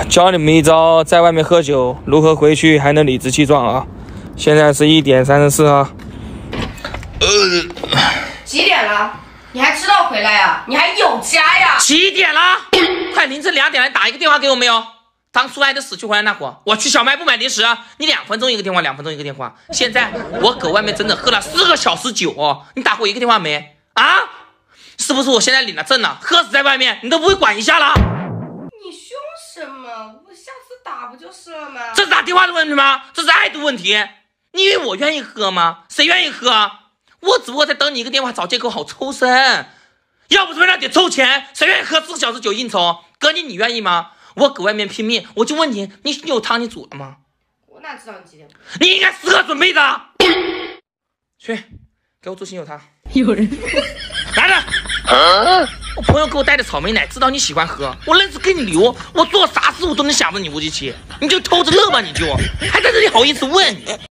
教你们一招，在外面喝酒如何回去还能理直气壮啊！现在是1点34啊。几点了？你还知道回来呀？你还有家呀？7点了，快凌晨2点了，打一个电话给我没有？当初爱的死去活来那会儿，我去小卖部买零食，你2分钟一个电话，2分钟一个电话。现在我搁外面整整喝了4个小时酒哦，你打过一个电话没？啊？是不是我现在领了证了，喝死在外面，你都不会管一下了？你凶什么？我下次打不就是了吗？这是打电话的问题吗？这是爱的问题。你以为我愿意喝吗？谁愿意喝？我只不过在等你一个电话，找借口好抽身。要不是为了点凑钱，谁愿意喝4个小时酒应酬？哥你愿意吗？我搁外面拼命，我就问你，你有汤你煮了吗？我哪知道你几点？你应该时刻准备的。去，给我做醒酒汤。有人来了。我朋友给我带的草莓奶，知道你喜欢喝，我愣是给你留。我做啥事我都能想着你吴极奇，你就偷着乐吧，你就还在这里好意思问你。